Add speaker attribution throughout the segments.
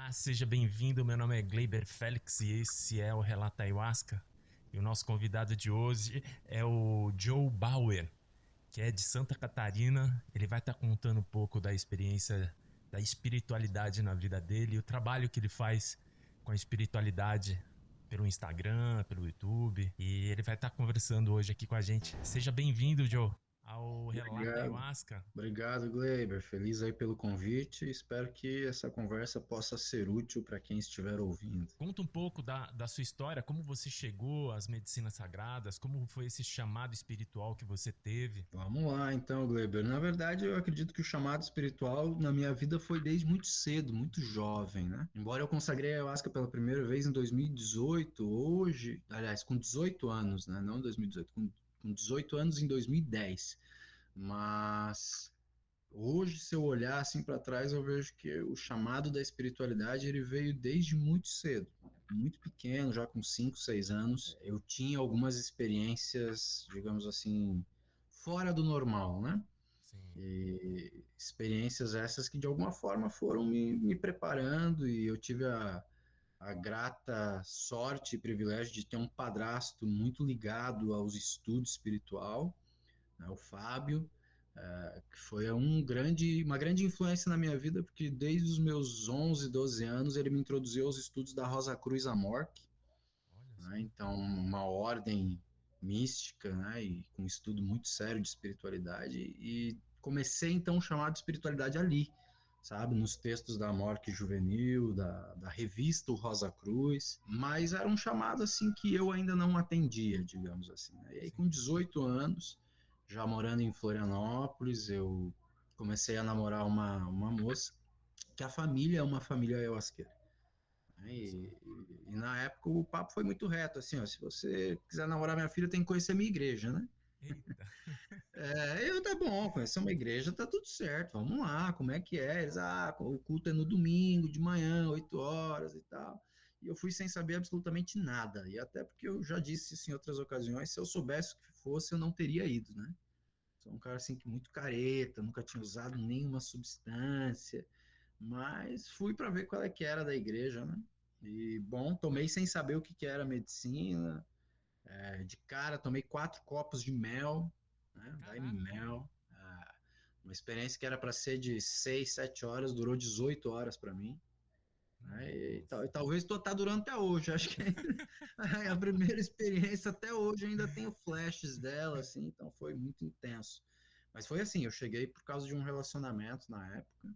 Speaker 1: Olá, seja bem-vindo. Meu nome é Gleiber Félix e esse é o Relata Ayahuasca. E o nosso convidado de hoje é o Joe Bauer, que é de Santa Catarina. Ele vai estar contando um pouco da experiência da espiritualidade na vida dele e o trabalho que ele faz com a espiritualidade pelo Instagram, pelo YouTube. E ele vai estar conversando hoje aqui com a gente. Seja bem-vindo, Joe, ao Relata
Speaker 2: Obrigado,
Speaker 1: Ayahuasca.
Speaker 2: obrigado, Gleiber. Feliz aí pelo convite. Espero que essa conversa possa ser útil para quem estiver ouvindo.
Speaker 1: Conta um pouco da sua história, como você chegou às medicinas sagradas, como foi esse chamado espiritual que você teve.
Speaker 2: Vamos lá, então, Gleiber. Na verdade, eu acredito que o chamado espiritual na minha vida foi desde muito cedo, muito jovem, né? Embora eu consagrei a ayahuasca pela primeira vez em 2018, hoje, aliás, com 18 anos, né? Não em 2018, com 18 anos em 2010. Mas hoje, se eu olhar assim para trás, eu vejo que o chamado da espiritualidade ele veio desde muito cedo, muito pequeno, já com 5, 6 anos. Eu tinha algumas experiências, digamos assim, fora do normal, né?
Speaker 1: Sim.
Speaker 2: E experiências essas que de alguma forma foram me preparando e eu tive a grata sorte e privilégio de ter um padrasto muito ligado aos estudos espiritual, né, o Fábio, que foi uma grande influência na minha vida, porque desde os meus 11, 12 anos ele me introduziu aos estudos da Rosa Cruz Amorque,
Speaker 1: Olha
Speaker 2: né,
Speaker 1: só.
Speaker 2: então uma ordem mística, né, e com um estudo muito sério de espiritualidade, e comecei então o chamado de espiritualidade ali, sabe, nos textos da Amorque Juvenil, da revista o Rosa Cruz, mas era um chamado assim que eu ainda não atendia, digamos assim, né? E aí com
Speaker 1: Sim.
Speaker 2: 18 anos, já morando em Florianópolis, eu comecei a namorar uma moça, que a família é uma família ayahuasqueira. Né?
Speaker 1: Olha só.
Speaker 2: E na época o papo foi muito reto, assim, ó, se você quiser namorar minha filha, tem que conhecer a minha igreja, né?
Speaker 1: Eita.
Speaker 2: Tá bom, conhecer uma igreja, tá tudo certo, vamos lá, como é que é? Eles, o culto é no domingo, de manhã, 8 horas e tal. E eu fui sem saber absolutamente nada, e até porque eu já disse isso em outras ocasiões, se eu soubesse o que fosse, eu não teria ido, né? Sou um cara assim que muito careta, nunca tinha usado nenhuma substância, mas fui para ver qual é que era da igreja, né? E bom, tomei sem saber o que que era medicina. De cara, tomei 4 copos de mel, né? Daime
Speaker 1: Caraca.
Speaker 2: mel. Uma experiência que era para ser de 6, 7 horas, durou 18 horas para mim. Né? E
Speaker 1: Nossa.
Speaker 2: talvez tá durando até hoje. Acho que a primeira experiência até hoje ainda tenho flashes dela, assim, então foi muito intenso. Mas foi assim, eu cheguei por causa de um relacionamento na época.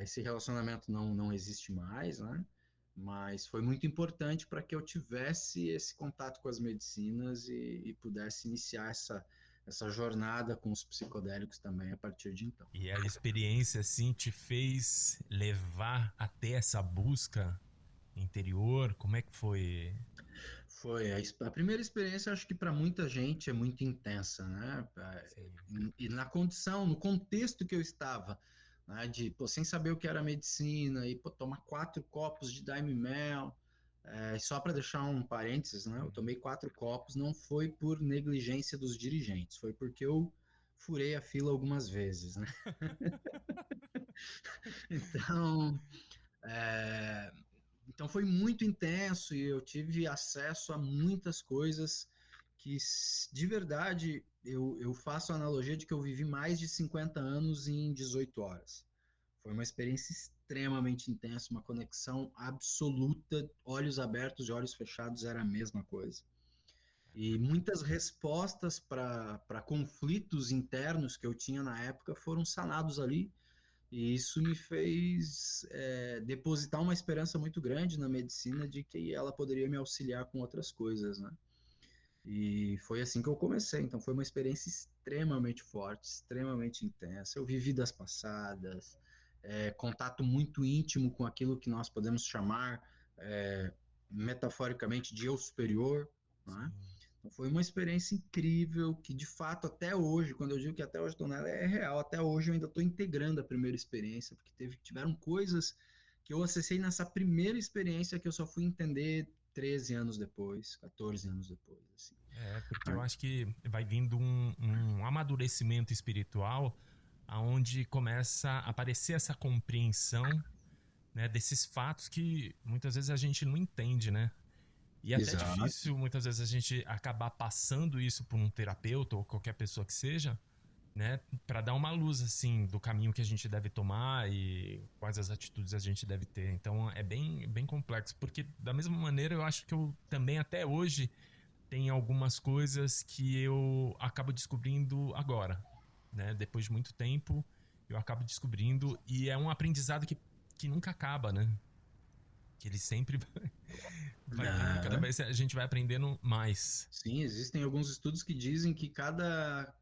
Speaker 2: Esse relacionamento não existe mais, né? Mas foi muito importante para que eu tivesse esse contato com as medicinas e pudesse iniciar essa jornada com os psicodélicos também a partir de então.
Speaker 1: E a experiência, assim, te fez levar até essa busca interior? Como é que foi?
Speaker 2: Foi a primeira experiência, acho que para muita gente é muito intensa, né?
Speaker 1: Sim.
Speaker 2: E na condição, no contexto que eu estava, né? De, pô, sem saber o que era medicina, e pô, tomar 4 copos de Daime Mel. Só para deixar um parênteses, né? Eu tomei 4 copos, não foi por negligência dos dirigentes, foi porque eu furei a fila algumas vezes, né? Então, é, então foi muito intenso e eu tive acesso a muitas coisas que, de verdade, eu faço a analogia de que eu vivi mais de 50 anos em 18 horas. Foi uma experiência extremamente intensa, uma conexão absoluta, olhos abertos e olhos fechados era a mesma coisa. E
Speaker 1: Caraca.
Speaker 2: muitas respostas para conflitos internos que eu tinha na época foram sanados ali, e isso me fez depositar uma esperança muito grande na medicina de que ela poderia me auxiliar com outras coisas, né? E foi assim que eu comecei. Então foi uma experiência extremamente forte, extremamente intensa. Eu vi vidas passadas, contato muito íntimo com aquilo que nós podemos chamar metaforicamente de eu superior, né?
Speaker 1: Sim.
Speaker 2: Então foi uma experiência incrível que, de fato, até hoje, quando eu digo que até hoje estou nela, é real. Até hoje eu ainda estou integrando a primeira experiência, porque tiveram coisas que eu acessei nessa primeira experiência que eu só fui entender 13 anos depois, 14 anos depois, assim.
Speaker 1: É, porque eu acho que vai vindo um amadurecimento espiritual aonde começa a aparecer essa compreensão, né, desses fatos que muitas vezes a gente não entende, né? E é até
Speaker 2: Exato.
Speaker 1: difícil muitas vezes a gente acabar passando isso por um terapeuta ou qualquer pessoa que seja, né, para dar uma luz assim do caminho que a gente deve tomar e quais as atitudes a gente deve ter. Então é bem complexo, porque da mesma maneira eu acho que eu também até hoje tem algumas coisas que eu acabo descobrindo agora, né? Depois de muito tempo, eu acabo descobrindo e é um aprendizado que nunca acaba, né? Que ele sempre vai vindo, cada
Speaker 2: Ah,
Speaker 1: vez a gente vai aprendendo mais.
Speaker 2: sim, existem alguns estudos que dizem que cada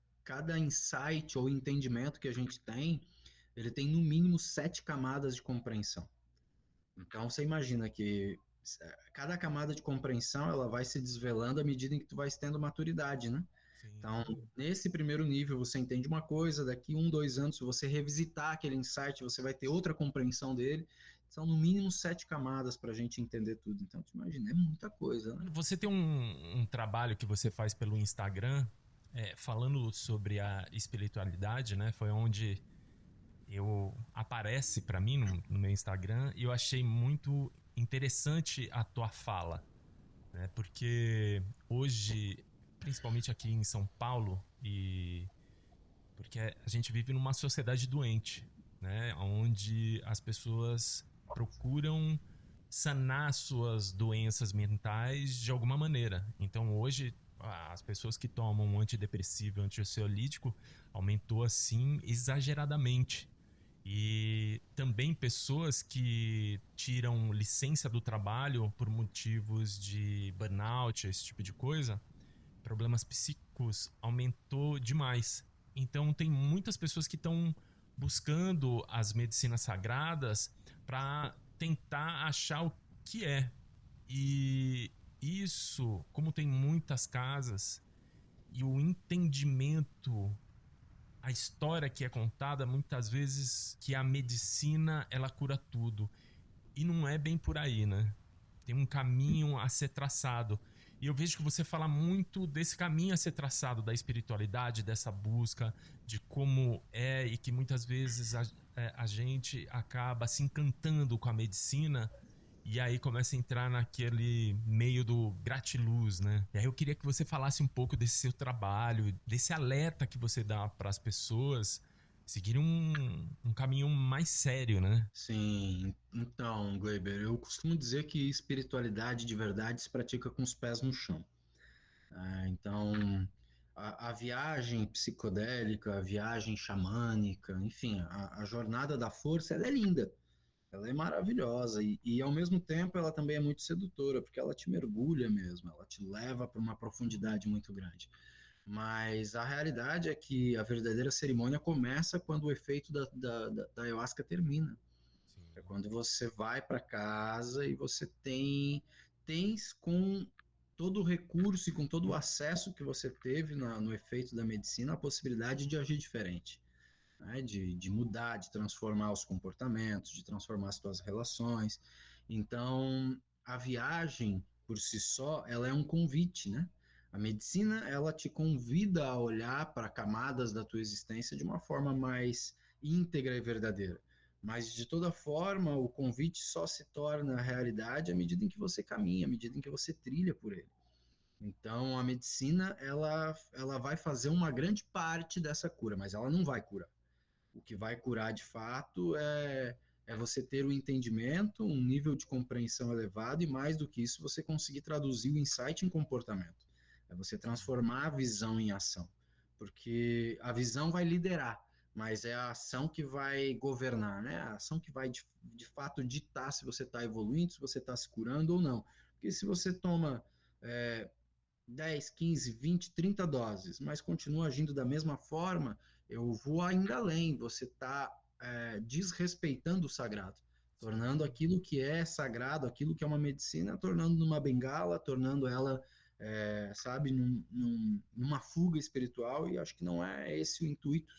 Speaker 2: insight ou entendimento que a gente tem, ele tem no mínimo 7 camadas de compreensão. Então você imagina que cada camada de compreensão ela vai se desvelando à medida em que tu vai tendo maturidade, né?
Speaker 1: Sim.
Speaker 2: Então, nesse primeiro nível, você entende uma coisa, daqui 1, 2 anos, se você revisitar aquele insight, você vai ter outra compreensão dele. São no mínimo 7 camadas para a gente entender tudo. Então, tu imagina, é muita coisa, né?
Speaker 1: Você tem um trabalho que você faz pelo Instagram, falando sobre a espiritualidade, né? Foi onde eu aparece para mim no meu Instagram e eu achei muito interessante a tua fala, né? Porque hoje, principalmente aqui em São Paulo, e porque a gente vive numa sociedade doente, né? Onde as pessoas procuram sanar suas doenças mentais de alguma maneira. Então hoje as pessoas que tomam um antidepressivo, antiansiolítico, aumentou assim exageradamente. E também pessoas que tiram licença do trabalho por motivos de burnout, esse tipo de coisa, problemas psíquicos, aumentou demais. Então tem muitas pessoas que estão buscando as medicinas sagradas para tentar achar o que é. E isso, como tem muitas casas e o entendimento, a história que é contada muitas vezes que a medicina ela cura tudo e não é bem por aí, né? Tem um caminho a ser traçado. E eu vejo que você fala muito desse caminho a ser traçado, da espiritualidade, dessa busca, de como é, e que muitas vezes a gente acaba se encantando com a medicina e aí começa a entrar naquele meio do gratiluz, né? E aí eu queria que você falasse um pouco desse seu trabalho, desse alerta que você dá para as pessoas seguirem um caminho mais sério, né?
Speaker 2: Sim, então, Gleiber, eu costumo dizer que espiritualidade de verdade se pratica com os pés no chão. Então, a viagem psicodélica, a viagem xamânica, enfim, a jornada da força, ela é linda, ela é maravilhosa e ao mesmo tempo ela também é muito sedutora, porque ela te mergulha mesmo, ela te leva para uma profundidade muito grande. Mas a realidade é que a verdadeira cerimônia começa quando o efeito da ayahuasca termina. É
Speaker 1: Sim.
Speaker 2: quando você vai para casa e você tens com todo o recurso e com todo o acesso que você teve no efeito da medicina, a possibilidade de agir diferente, né? De mudar, de transformar os comportamentos, de transformar as suas relações. Então, a viagem por si só, ela é um convite, né? A medicina, ela te convida a olhar para camadas da tua existência de uma forma mais íntegra e verdadeira. Mas, de toda forma, o convite só se torna realidade à medida em que você caminha, à medida em que você trilha por ele. Então, a medicina, ela vai fazer uma grande parte dessa cura, mas ela não vai curar. O que vai curar de fato é você ter o entendimento, um nível de compreensão elevado e, mais do que isso, você conseguir traduzir o insight em comportamento. É você
Speaker 1: Sim.
Speaker 2: transformar a visão em ação. Porque a visão vai liderar, mas é a ação que vai governar, né? A ação que vai de fato ditar se você está evoluindo, se você está se curando ou não. Porque se você toma é, 10, 15, 20, 30 doses, mas continua agindo da mesma forma, eu vou ainda além. Você está desrespeitando o sagrado, tornando
Speaker 1: Sim.
Speaker 2: aquilo que é sagrado, aquilo que é uma medicina, tornando numa bengala, tornando ela, sabe, numa fuga espiritual, e acho que não é esse o intuito,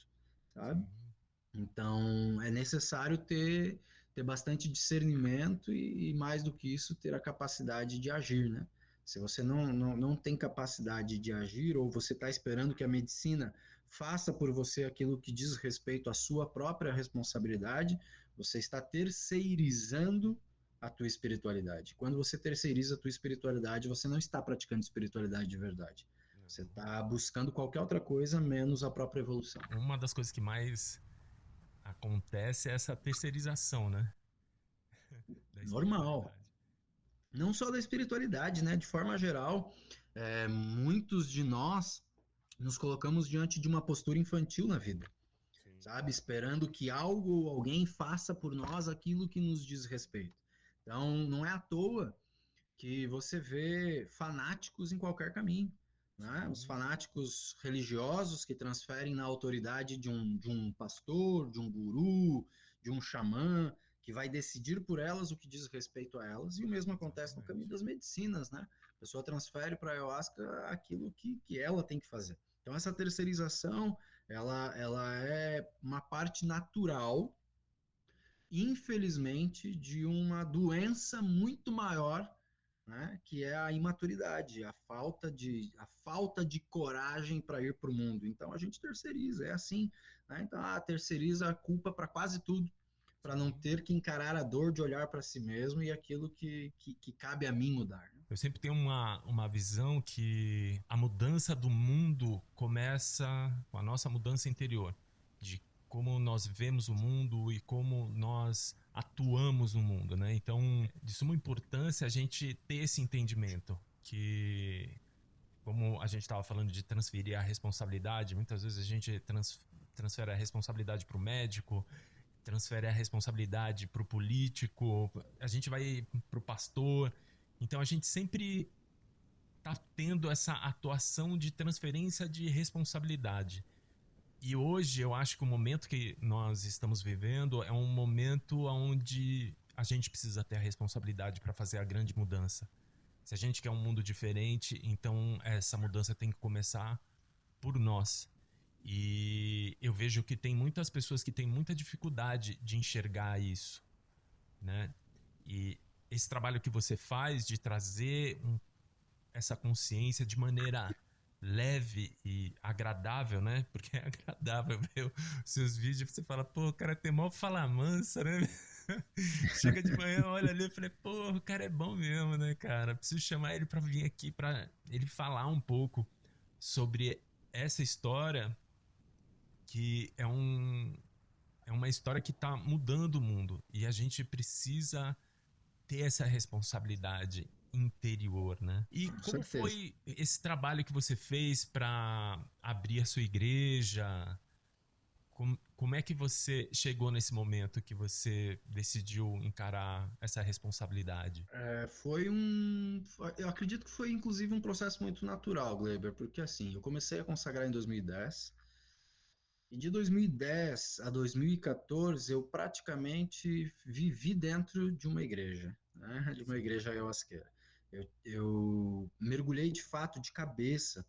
Speaker 2: sabe?
Speaker 1: Sim.
Speaker 2: Então, é necessário ter bastante discernimento e, mais do que isso, ter a capacidade de agir, né? Se você não tem capacidade de agir, ou você está esperando que a medicina faça por você aquilo que diz respeito à sua própria responsabilidade, Você está terceirizando a tua espiritualidade. Quando você terceiriza a tua espiritualidade, você não está praticando espiritualidade de verdade. Você está buscando qualquer outra coisa menos a própria evolução.
Speaker 1: Uma das coisas que mais acontece é essa terceirização, né? Da
Speaker 2: Normal.
Speaker 1: espiritualidade.
Speaker 2: Não só da espiritualidade, né? De forma geral, muitos de nós nos colocamos diante de uma postura infantil na vida,
Speaker 1: Sim.
Speaker 2: sabe? Esperando que algo ou alguém faça por nós aquilo que nos diz respeito. Então, não é à toa que você vê fanáticos em qualquer caminho, né? Os
Speaker 1: Sim.
Speaker 2: fanáticos religiosos que transferem na autoridade de um pastor, de um guru, de um xamã, que vai decidir por elas o que diz respeito a elas, e o mesmo acontece no caminho
Speaker 1: Exatamente.
Speaker 2: das medicinas, né? A pessoa transfere para a ayahuasca aquilo que ela tem que fazer. Então, essa terceirização, ela é uma parte natural, infelizmente, de uma doença muito maior, né, que é a imaturidade, a falta de coragem para ir para o mundo. Então a gente terceiriza, é assim, né? Então terceiriza a culpa para quase tudo, para não
Speaker 1: Sim.
Speaker 2: ter que encarar a dor de olhar para si mesmo e aquilo que cabe a mim mudar, né?
Speaker 1: Eu sempre tenho uma visão que a mudança do mundo começa com a nossa mudança interior, de como nós vemos o mundo e como nós atuamos no mundo, né? Então, de suma importância a gente ter esse entendimento que, como a gente estava falando de transferir a responsabilidade, muitas vezes a gente transfere a responsabilidade para o médico, transfere a responsabilidade para o político, a gente vai para o pastor. Então a gente sempre tá tendo essa atuação de transferência de responsabilidade. E hoje eu acho que o momento que nós estamos vivendo é um momento onde a gente precisa ter a responsabilidade para fazer a grande mudança. Se a gente quer um mundo diferente, então essa mudança tem que começar por nós. E eu vejo que tem muitas pessoas que têm muita dificuldade de enxergar isso, né? E esse trabalho que você faz de trazer essa consciência de maneira leve e agradável, né? Porque é agradável ver os seus vídeos, você fala, pô, o cara tem mó fala mansa, né? Chega de manhã, olha ali, eu falei, pô, o cara é bom mesmo, né, cara? Preciso chamar ele pra vir aqui pra ele falar um pouco sobre essa história que é uma história que tá mudando o mundo e a gente precisa ter essa responsabilidade interior, né? E
Speaker 2: Com
Speaker 1: como
Speaker 2: certeza.
Speaker 1: foi esse trabalho que você fez para abrir a sua igreja? Como é que você chegou nesse momento que você decidiu encarar essa responsabilidade?
Speaker 2: Eu acredito que foi inclusive um processo muito natural, Gleber, porque assim, eu comecei a consagrar em 2010. E de 2010 a 2014, eu praticamente vivi dentro de uma igreja, né? De uma
Speaker 1: Sim,
Speaker 2: igreja ayahuasqueira. Eu mergulhei de fato de cabeça,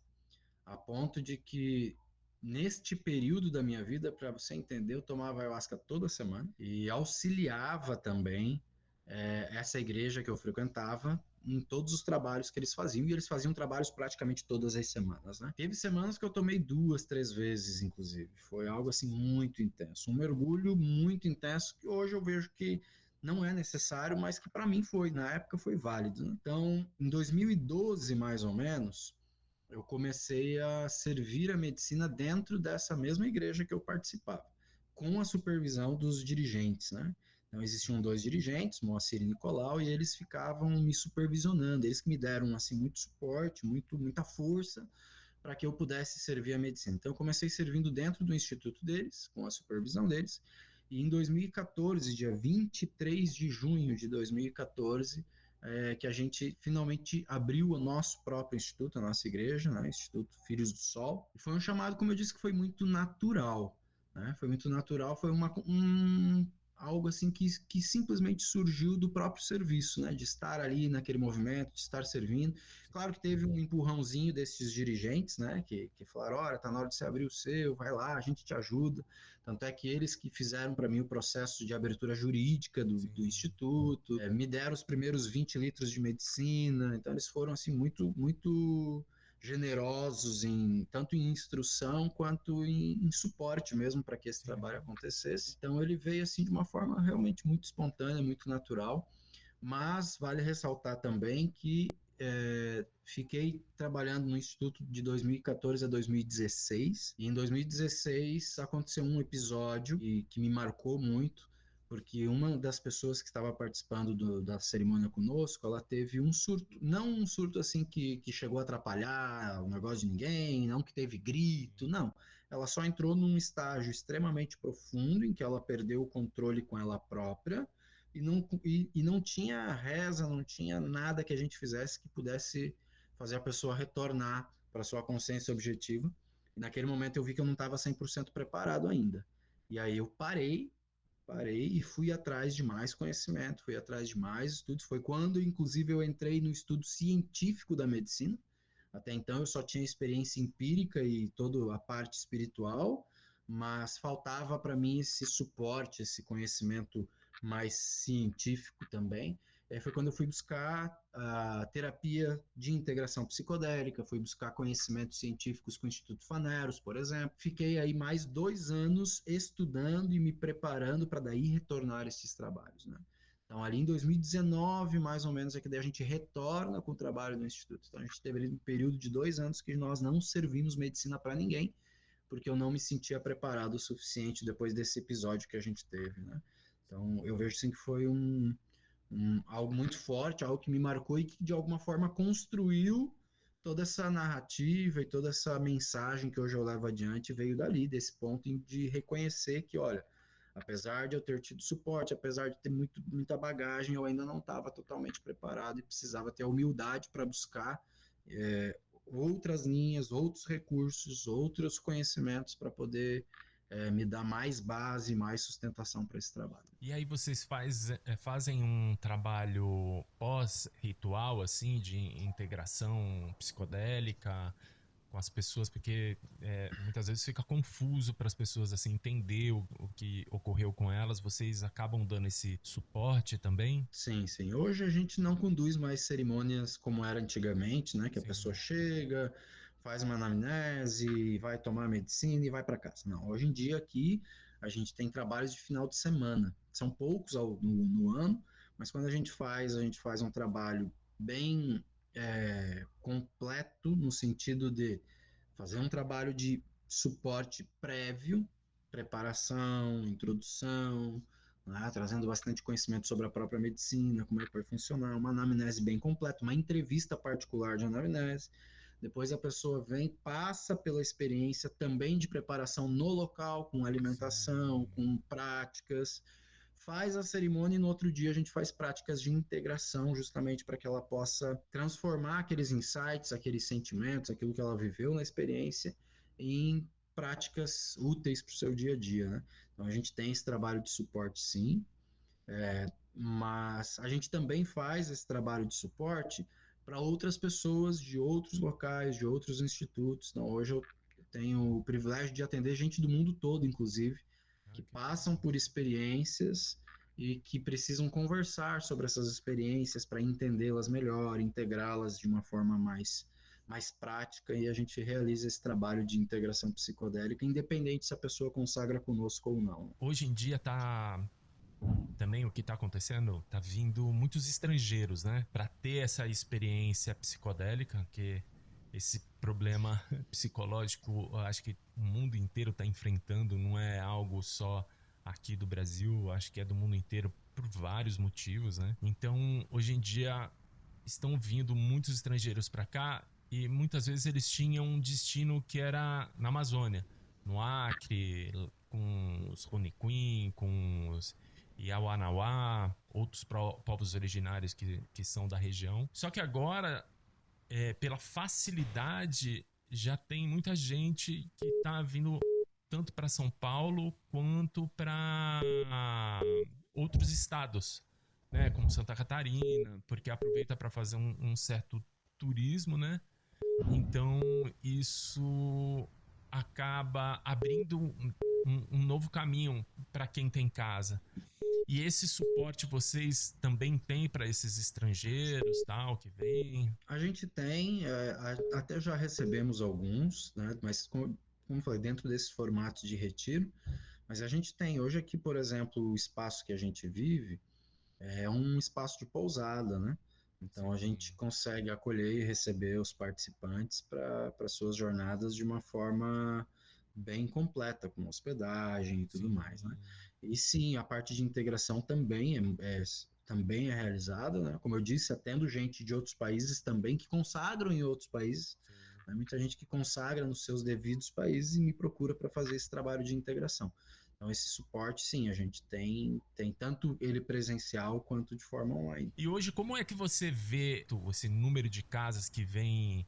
Speaker 2: a ponto de que, neste período da minha vida, para você entender, eu tomava ayahuasca toda semana e auxiliava também essa igreja que eu frequentava em todos os trabalhos que eles faziam, e eles faziam trabalhos praticamente todas as semanas, né? Teve semanas que eu tomei 2, 3 vezes, inclusive. Foi algo assim muito intenso, um mergulho muito intenso que hoje eu vejo que não é necessário, mas que para mim foi, na época foi válido, né? Então, em 2012, mais ou menos, eu comecei a servir a medicina dentro dessa mesma igreja que eu participava, com a supervisão dos dirigentes, né? Então, existiam 2 dirigentes, Moacir e Nicolau, e eles ficavam me supervisionando, eles que me deram assim muito suporte, muita força para que eu pudesse servir a medicina. Então, eu comecei servindo dentro do instituto deles, com a supervisão deles, e em 2014, dia 23 de junho de 2014, que a gente finalmente abriu o nosso próprio instituto, a nossa igreja, né, Instituto Filhos do Sol. E foi um chamado, como eu disse, que foi muito natural, né? Foi muito natural, foi algo assim que simplesmente surgiu do próprio serviço, né? De estar ali naquele movimento, de estar servindo. Claro que teve um empurrãozinho desses dirigentes, né? Que falaram, olha, tá na hora de você abrir o seu, vai lá, a gente te ajuda. Tanto é que eles que fizeram para mim o processo de abertura jurídica do
Speaker 1: sim.
Speaker 2: instituto, me deram os primeiros 20 litros de medicina, então eles foram assim muito generosos tanto em instrução quanto em suporte mesmo para que esse trabalho acontecesse. Então ele veio assim de uma forma realmente muito espontânea, muito natural, mas vale ressaltar também que fiquei trabalhando no Instituto de 2014 a 2016, e em 2016 aconteceu um episódio que me marcou muito, porque uma das pessoas que estava participando da cerimônia conosco, ela teve um surto, não um surto assim que chegou a atrapalhar o negócio de ninguém, não que teve grito, não. Ela só entrou num estágio extremamente profundo em que ela perdeu o controle com ela própria e não tinha reza, não tinha nada que a gente fizesse que pudesse fazer a pessoa retornar para sua consciência objetiva. E naquele momento eu vi que eu não estava 100% preparado ainda. E aí eu parei e fui atrás de mais conhecimento, fui atrás de mais estudos. Foi quando, inclusive, eu entrei no estudo científico da medicina. Até então eu só tinha experiência empírica e toda a parte espiritual, mas faltava para mim esse suporte, esse conhecimento mais científico também. Foi quando eu fui buscar a terapia de integração psicodélica, fui buscar conhecimentos científicos com o Instituto Faneros, por exemplo. Fiquei aí mais 2 anos estudando e me preparando para daí retornar esses trabalhos, né? Então, ali em 2019, mais ou menos, é que daí a gente retorna com o trabalho do Instituto. Então, a gente teve ali um período de 2 anos que nós não servimos medicina para ninguém, porque eu não me sentia preparado o suficiente depois desse episódio que a gente teve, né? Então, eu vejo assim que foi algo muito forte, algo que me marcou e que de alguma forma construiu toda essa narrativa e toda essa mensagem que hoje eu levo adiante veio dali, desse ponto de reconhecer que, olha, apesar de eu ter tido suporte, apesar de ter muita bagagem, eu ainda não estava totalmente preparado e precisava ter a humildade para buscar outras linhas, outros recursos, outros conhecimentos para poder me dar mais base, mais sustentação para esse trabalho.
Speaker 1: E aí vocês fazem um trabalho pós-ritual, assim, de integração psicodélica com as pessoas, porque muitas vezes fica confuso para as pessoas assim entender o que ocorreu com elas. Vocês acabam dando esse suporte também?
Speaker 2: Sim, sim. Hoje a gente não conduz mais cerimônias como era antigamente, né? Que a
Speaker 1: Sim.
Speaker 2: pessoa chega, faz uma anamnese, vai tomar medicina e vai para casa. Não, hoje em dia aqui a gente tem trabalhos de final de semana. São poucos no ano, mas quando a gente faz um trabalho bem completo no sentido de fazer um trabalho de suporte prévio, preparação, introdução, né, trazendo bastante conhecimento sobre a própria medicina, como é que vai funcionar, uma anamnese bem completa, uma entrevista particular de anamnese. Depois a pessoa vem, passa pela experiência também de preparação no local, com alimentação, com práticas, faz a cerimônia e no outro dia a gente faz práticas de integração, justamente para que ela possa transformar aqueles insights, aqueles sentimentos, aquilo que ela viveu na experiência, em práticas úteis para o seu dia a dia, né? Então a gente tem esse trabalho de suporte, sim, mas a gente também faz esse trabalho de suporte para outras pessoas de outros locais, de outros institutos. Então hoje eu tenho o privilégio de atender gente do mundo todo, inclusive, que passam por experiências e que precisam conversar sobre essas experiências para entendê-las melhor, integrá-las de uma forma mais prática, e a gente realiza esse trabalho de integração psicodélica, independente se a pessoa consagra conosco ou não.
Speaker 1: Hoje em dia também o que está acontecendo, tá vindo muitos estrangeiros, né, para ter essa experiência psicodélica, que esse problema psicológico, eu acho que o mundo inteiro está enfrentando, não é algo só aqui do Brasil, acho que é do mundo inteiro por vários motivos, né? Então, hoje em dia estão vindo muitos estrangeiros para cá e muitas vezes eles tinham um destino que era na Amazônia, no Acre, com os Roniquim, com os Yawanawá, outros povos originários que são da região. Só que agora, pela facilidade, já tem muita gente que está vindo tanto para São Paulo quanto para outros estados, né, como Santa Catarina, porque aproveita para fazer um certo turismo, né? Então isso acaba abrindo um novo caminho para quem tem casa. E esse suporte vocês também têm para esses estrangeiros, tal, que vêm?
Speaker 2: A gente tem, até já recebemos alguns, né? Mas como eu falei, dentro desses formatos de retiro, mas a gente tem hoje aqui, por exemplo, o espaço que a gente vive é um espaço de pousada, né? Então a gente
Speaker 1: Sim,
Speaker 2: consegue acolher e receber os participantes para suas jornadas de uma forma bem completa, com hospedagem e tudo
Speaker 1: sim.
Speaker 2: mais, né? E sim, a parte de integração também é realizada, né? Como eu disse, atendo gente de outros países também que consagram em outros países.
Speaker 1: Sim.
Speaker 2: Né? Muita gente que consagra nos seus devidos países e me procura para fazer esse trabalho de integração. Então, esse suporte, sim, a gente tem tanto ele presencial quanto de forma online.
Speaker 1: E hoje, como é que você vê esse número de casas que vem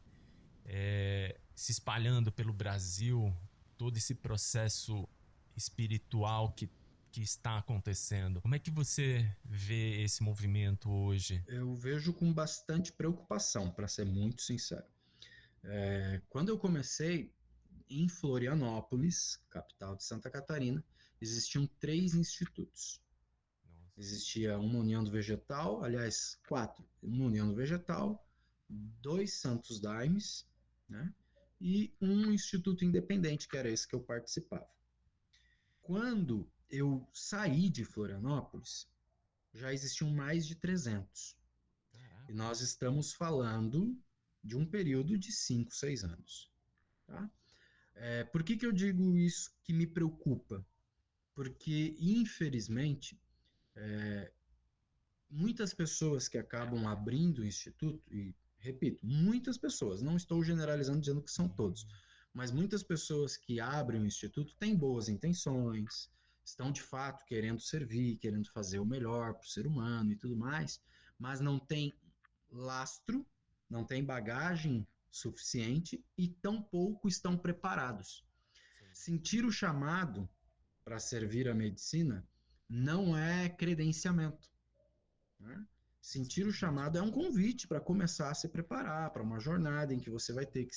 Speaker 1: se espalhando pelo Brasil, todo esse processo espiritual que está acontecendo? Como é que você vê esse movimento hoje?
Speaker 2: Eu vejo com bastante preocupação, para ser muito sincero. Quando eu comecei em Florianópolis, capital de Santa Catarina, existiam 3 institutos.
Speaker 1: Nossa.
Speaker 2: Existia uma União do Vegetal, aliás, 4. Uma União do Vegetal, 2 Santos Daimes, né? E um instituto independente, que era esse que eu participava. Quando eu saí de Florianópolis, já existiam mais de 300. E
Speaker 1: Caraca.
Speaker 2: nós estamos falando de um período de 5, 6 anos. Tá? Por que eu digo isso que me preocupa? Porque, infelizmente, muitas pessoas que acabam abrindo o instituto, e repito, muitas pessoas, não estou generalizando dizendo que são todos,
Speaker 1: Sim,
Speaker 2: mas muitas pessoas que abrem o instituto têm boas intenções, estão de fato querendo servir, querendo fazer o melhor para o ser humano e tudo mais, mas não tem lastro, não tem bagagem suficiente e tampouco estão preparados.
Speaker 1: sim.
Speaker 2: Sentir o chamado para servir a medicina não é credenciamento. Né? Sentir o
Speaker 1: Exatamente.
Speaker 2: chamado é um convite para começar a se preparar para uma jornada em que você vai ter que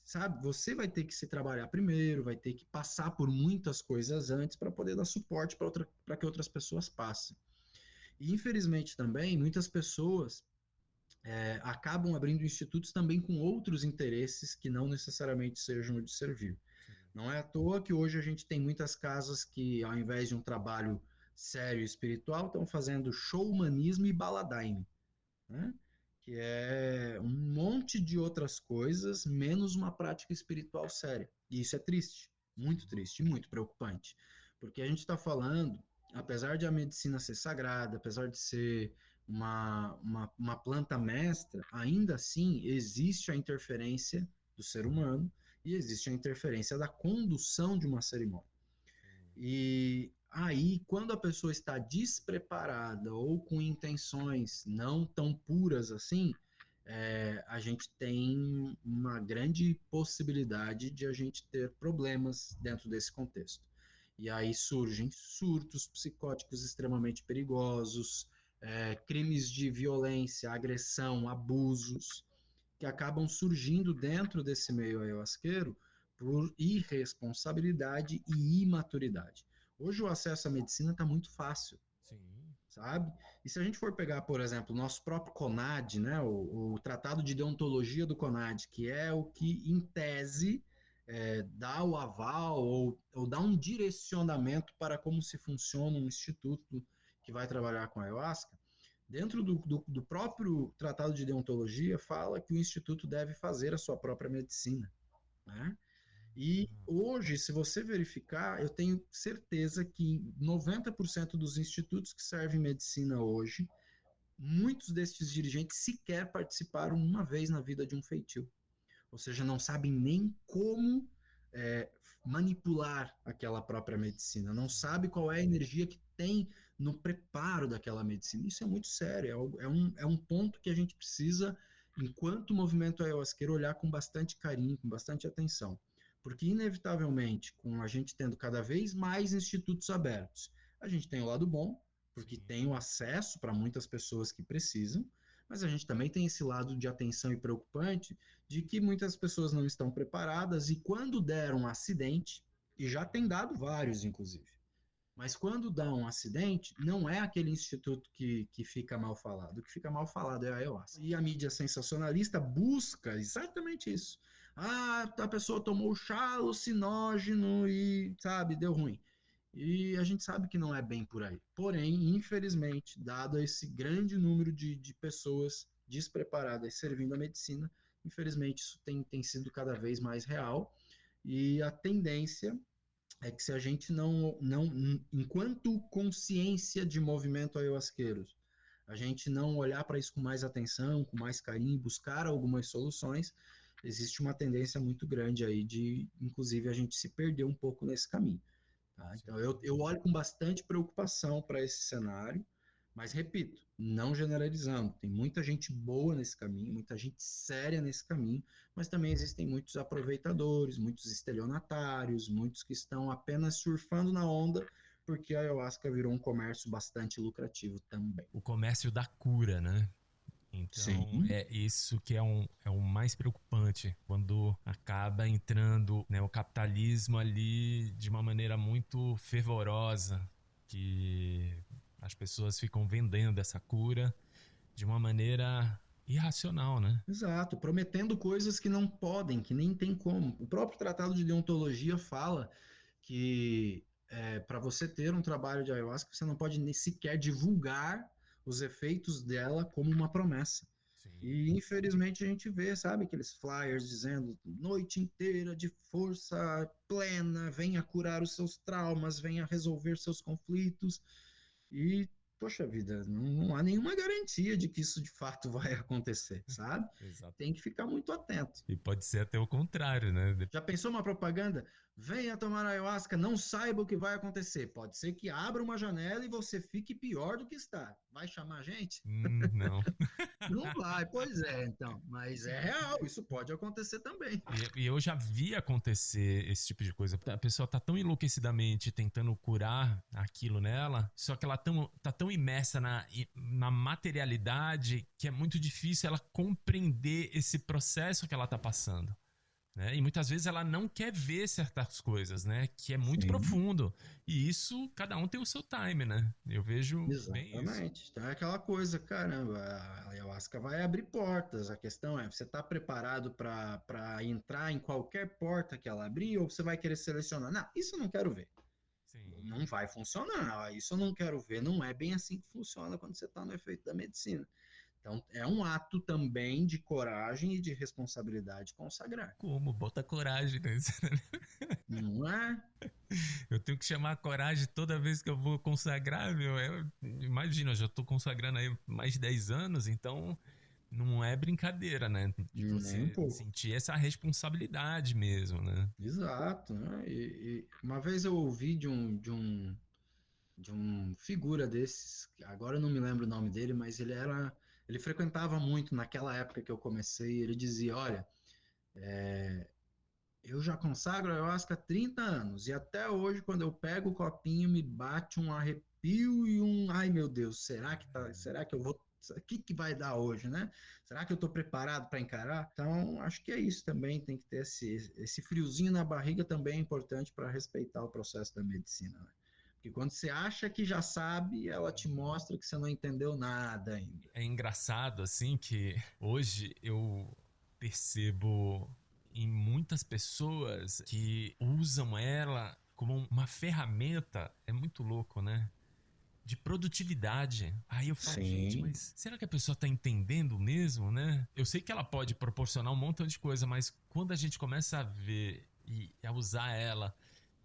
Speaker 2: sabe, você vai ter que se trabalhar primeiro, vai ter que passar por muitas coisas antes para poder dar suporte para que outras pessoas passem. E infelizmente também muitas pessoas acabam abrindo institutos também com outros interesses que não necessariamente sejam o de servir.
Speaker 1: Sim.
Speaker 2: Não é à toa que hoje a gente tem muitas casas que, ao invés de um trabalho sério e espiritual, estão fazendo showmanismo e baladaime, né? Que é um monte de outras coisas, menos uma prática espiritual séria. E isso é triste, muito
Speaker 1: Sim.
Speaker 2: triste e muito preocupante. Porque a gente está falando, apesar de a medicina ser sagrada, apesar de ser uma planta mestra, ainda assim existe a interferência do ser humano e existe a interferência da condução de uma cerimônia.
Speaker 1: Sim.
Speaker 2: E aí, quando a pessoa está despreparada ou com intenções não tão puras assim, a gente tem uma grande possibilidade de a gente ter problemas dentro desse contexto. E aí surgem surtos psicóticos extremamente perigosos, crimes de violência, agressão, abusos, que acabam surgindo dentro desse meio ayahuasqueiro por irresponsabilidade e imaturidade. Hoje o acesso à medicina está muito fácil,
Speaker 1: Sim.
Speaker 2: sabe? E se a gente for pegar, por exemplo, o nosso próprio CONAD, né, o Tratado de Deontologia do CONAD, que é o que, em tese, dá o aval ou dá um direcionamento para como se funciona um instituto que vai trabalhar com a ayahuasca, dentro do próprio Tratado de Deontologia, fala que o instituto deve fazer a sua própria medicina, né? E
Speaker 1: Ah,
Speaker 2: hoje, se você verificar, eu tenho certeza que 90% dos institutos que servem medicina hoje, muitos destes dirigentes sequer participaram uma vez na vida de um feitio. Ou seja, não sabem nem como é, manipular aquela própria medicina, não sabe
Speaker 1: sim.
Speaker 2: qual é a energia que tem no preparo daquela medicina. Isso é muito sério, é um ponto que a gente precisa, enquanto movimento ayahuasqueiro, olhar com bastante carinho, com bastante atenção. Porque, inevitavelmente, com a gente tendo cada vez mais institutos abertos, a gente tem o lado bom, porque tem o
Speaker 1: Sim.
Speaker 2: acesso para muitas pessoas que precisam, mas a gente também tem esse lado de atenção e preocupante de que muitas pessoas não estão preparadas e quando der um acidente, e já tem dado vários, inclusive, Mas quando dá um acidente, não é aquele instituto que fica mal falado. O que fica mal falado é a ayahuasca. E a mídia sensacionalista busca exatamente isso. Ah, a pessoa tomou chá alucinógeno e, sabe, deu ruim. E a gente sabe que não é bem por aí. Porém, infelizmente, dado esse grande número de pessoas despreparadas servindo a medicina, infelizmente isso tem sido cada vez mais real. E a tendência é que se a gente enquanto consciência de movimento ayahuasqueiros, a gente não olhar para isso com mais atenção, com mais carinho, buscar algumas soluções, existe uma tendência muito grande aí de, inclusive, a gente se perder um pouco nesse caminho. Tá? Então, eu olho com bastante preocupação para esse cenário, mas repito, não generalizando, tem muita gente boa nesse caminho, muita gente séria nesse caminho, mas também existem muitos aproveitadores, muitos estelionatários, muitos que estão apenas surfando na onda, porque a ayahuasca virou um comércio bastante lucrativo também.
Speaker 1: O comércio da cura, né? Então,
Speaker 2: Sim,
Speaker 1: é isso que é o mais preocupante, quando acaba entrando, né, o capitalismo ali de uma maneira muito fervorosa, que as pessoas ficam vendendo essa cura de uma maneira irracional, né?
Speaker 2: exato, prometendo coisas que não podem, que nem tem como. O próprio Tratado de Deontologia fala que para você ter um trabalho de ayahuasca, você não pode nem sequer divulgar os efeitos dela como uma promessa.
Speaker 1: Sim.
Speaker 2: E infelizmente a gente vê, sabe, aqueles flyers dizendo noite inteira de força plena, venha curar os seus traumas, venha resolver seus conflitos. E, poxa vida, não há nenhuma garantia de que isso de fato vai acontecer, sabe?
Speaker 1: Exato.
Speaker 2: Tem que ficar muito atento.
Speaker 1: E pode ser até o contrário, né?
Speaker 2: Já pensou uma propaganda? Venha tomar ayahuasca, não saiba o que vai acontecer. Pode ser que abra uma janela e você fique pior do que está. Vai chamar a gente?
Speaker 1: Não.
Speaker 2: Não vai, pois é, então. Mas é real, isso pode acontecer também.
Speaker 1: E eu já vi acontecer esse tipo de coisa. A pessoa tá tão enlouquecidamente tentando curar aquilo nela, só que ela tá tão imersa na materialidade que é muito difícil ela compreender esse processo que ela tá passando. Né? E muitas vezes ela não quer ver certas coisas, né? Que é muito
Speaker 2: Sim,
Speaker 1: profundo. E isso, cada um tem o seu time, né? Eu vejo bem isso.
Speaker 2: exatamente. Então é aquela coisa, caramba, a ayahuasca vai abrir portas. A questão é, você está preparado para entrar em qualquer porta que ela abrir ou você vai querer selecionar? Não, isso eu não quero ver.
Speaker 1: Sim.
Speaker 2: Não vai funcionar. Isso eu não quero ver. Não é bem assim que funciona quando você está no efeito da medicina. Então, é um ato também de coragem e de responsabilidade consagrar.
Speaker 1: Como? Bota coragem nisso.
Speaker 2: Não é?
Speaker 1: Eu tenho que chamar a coragem toda vez que eu vou consagrar, meu. Imagina, eu já tô consagrando aí mais de 10 anos, então não é brincadeira, né? De
Speaker 2: Nem um
Speaker 1: você
Speaker 2: pouco.
Speaker 1: sentir essa responsabilidade mesmo, né?
Speaker 2: Exato, né? E uma vez eu ouvi de um figura desses, agora eu não me lembro o nome dele, mas ele frequentava muito naquela época que eu comecei, ele dizia, olha, eu já consagro a ayahuasca há 30 anos e até hoje quando eu pego o copinho me bate um arrepio e ai meu Deus, será que eu vou, o que vai dar hoje, né? Será que eu estou preparado para encarar? Então, acho que é isso também, tem que ter esse friozinho na barriga também é importante para respeitar o processo da medicina, né? Porque quando você acha que já sabe, ela te mostra que você não entendeu nada ainda.
Speaker 1: É engraçado, assim, que hoje eu percebo em muitas pessoas que usam ela como uma ferramenta. É muito louco, né? De produtividade. Aí eu falo, gente,
Speaker 2: Sim,
Speaker 1: mas será que a pessoa tá entendendo mesmo, né? Eu sei que ela pode proporcionar um montão de coisa, mas quando a gente começa a ver e a usar ela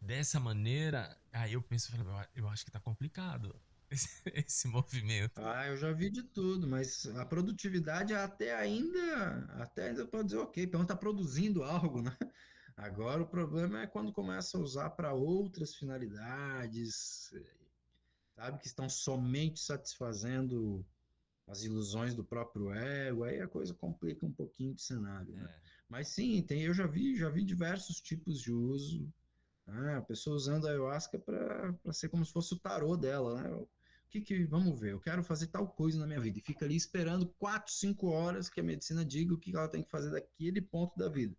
Speaker 1: dessa maneira, aí eu penso, eu acho que tá complicado esse movimento.
Speaker 2: eu já vi de tudo, mas a produtividade até ainda pode dizer, ok, então está produzindo algo, né? Agora o problema é quando começa a usar para outras finalidades, sabe, que estão somente satisfazendo as ilusões do próprio ego, aí a coisa complica um pouquinho de cenário, né?
Speaker 1: É.
Speaker 2: Mas sim, eu já vi diversos tipos de uso, né? A pessoa usando a ayahuasca para ser como se fosse o tarô dela, né? Vamos ver, eu quero fazer tal coisa na minha vida. E fica ali esperando 4, 5 horas que a medicina diga o que ela tem que fazer daquele ponto da vida.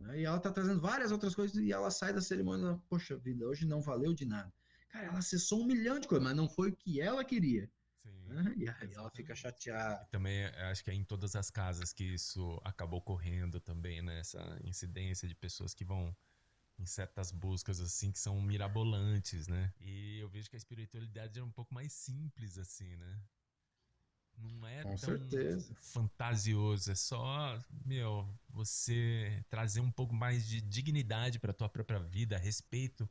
Speaker 2: Né? E ela está trazendo várias outras coisas e ela sai da cerimônia, poxa vida, hoje não valeu de nada. Cara, ela acessou 1 milhão de coisas, mas não foi o que ela queria.
Speaker 1: Sim,
Speaker 2: Né? E aí ela fica
Speaker 1: exatamente. E
Speaker 2: chateada.
Speaker 1: também acho que é em todas as casas que isso acabou ocorrendo também, né? Essa incidência de pessoas que vão em certas buscas assim que são mirabolantes, né? E eu vejo que a espiritualidade é um pouco mais simples assim, né? Não é
Speaker 2: Com
Speaker 1: tão
Speaker 2: certeza.
Speaker 1: fantasioso, é só, meu, você trazer um pouco mais de dignidade para tua própria vida, respeito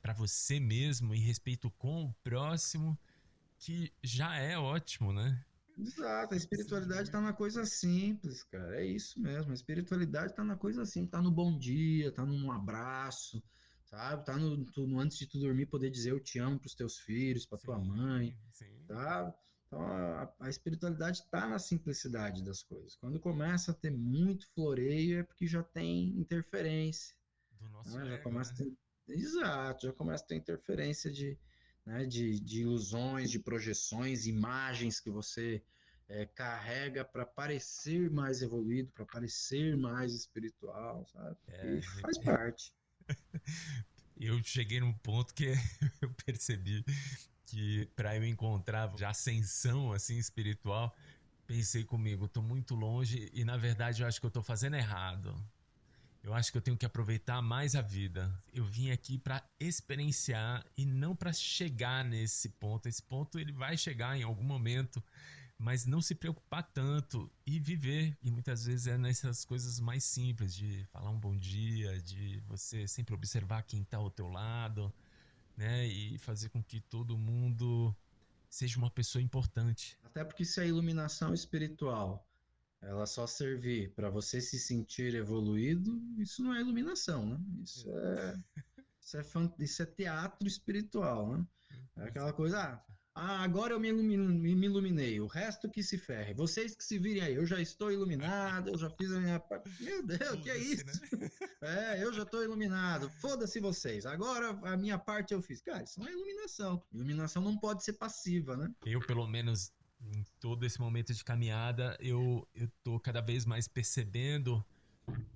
Speaker 1: para você mesmo e respeito com o próximo, que já é ótimo, né?
Speaker 2: Exato, a
Speaker 1: Não precisa de
Speaker 2: espiritualidade está
Speaker 1: muito.
Speaker 2: na coisa simples, cara. É isso mesmo. A espiritualidade está na coisa simples, tá no bom dia, tá num abraço, sabe? Tá no antes de tu dormir poder dizer eu te amo para os teus filhos, para tua mãe,
Speaker 1: Sim, sim.
Speaker 2: tá? Então a espiritualidade está na simplicidade das coisas. Quando começa a ter muito floreio é porque já tem interferência,
Speaker 1: Do nosso
Speaker 2: né? Já
Speaker 1: ego,
Speaker 2: começa a
Speaker 1: né?
Speaker 2: ter, exato, já começa a ter interferência de, né, de ilusões, de projeções, imagens que você carrega para parecer mais evoluído, para parecer mais espiritual, sabe? E
Speaker 1: É,
Speaker 2: faz parte.
Speaker 1: eu cheguei num ponto que eu percebi que para eu encontrar já ascensão assim espiritual, pensei comigo, tô muito longe e na verdade eu acho que eu tô fazendo errado. Eu acho que eu tenho que aproveitar mais a vida. Eu vim aqui para experienciar e não para chegar nesse ponto. Esse ponto ele vai chegar em algum momento, mas não se preocupar tanto e viver. E muitas vezes é nessas coisas mais simples, de falar um bom dia, de você sempre observar quem está ao teu lado, né? E fazer com que todo mundo seja uma pessoa importante.
Speaker 2: Até porque se a iluminação espiritual ela só servir para você se sentir evoluído, isso não é iluminação, né? Isso é teatro espiritual, né? É aquela coisa,
Speaker 1: Exatamente.
Speaker 2: agora eu me iluminei, o resto que se ferre. Vocês que se virem aí, eu já estou iluminado, eu já fiz a minha parte. Meu Deus, que é
Speaker 1: Foda-se, né?
Speaker 2: isso? Eu já estou iluminado, foda-se vocês, agora a minha parte eu fiz. Cara, isso não é iluminação. Iluminação não pode ser passiva, né?
Speaker 1: Eu, pelo menos, em todo esse momento de caminhada, eu tô cada vez mais percebendo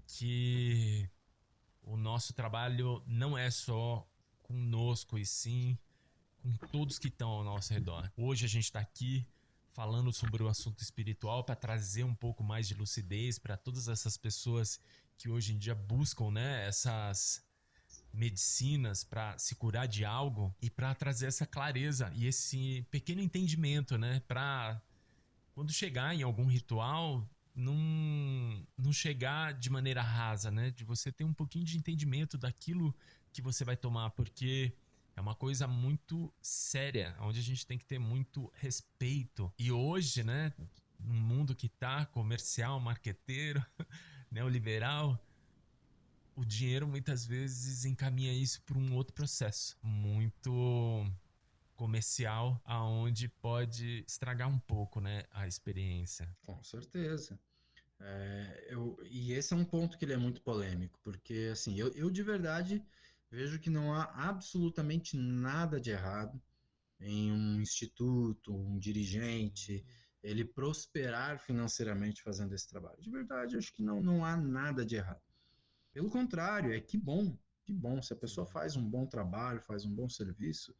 Speaker 1: que o nosso trabalho não é só conosco, e sim com todos que estão ao nosso redor. Hoje a gente está aqui falando sobre o assunto espiritual para trazer um pouco mais de lucidez para todas essas pessoas que hoje em dia buscam, né, essas medicinas para se curar de algo e para trazer essa clareza e esse pequeno entendimento, né, para quando chegar em algum ritual não chegar de maneira rasa, né, de você ter um pouquinho de entendimento daquilo que você vai tomar, porque é uma coisa muito séria, onde a gente tem que ter muito respeito. E hoje, né, num mundo que tá comercial, marqueteiro, neoliberal, o dinheiro muitas vezes encaminha isso para um outro processo muito comercial, aonde pode estragar um pouco, né, a experiência.
Speaker 2: Com certeza. E esse é um ponto que ele é muito polêmico, porque assim, eu de verdade vejo que não há absolutamente nada de errado em um instituto, um dirigente,
Speaker 1: Sim,
Speaker 2: ele prosperar financeiramente fazendo esse trabalho. De verdade, acho que não há nada de errado. Pelo contrário, que bom, se a pessoa
Speaker 1: sim,
Speaker 2: faz um bom trabalho, faz um bom serviço,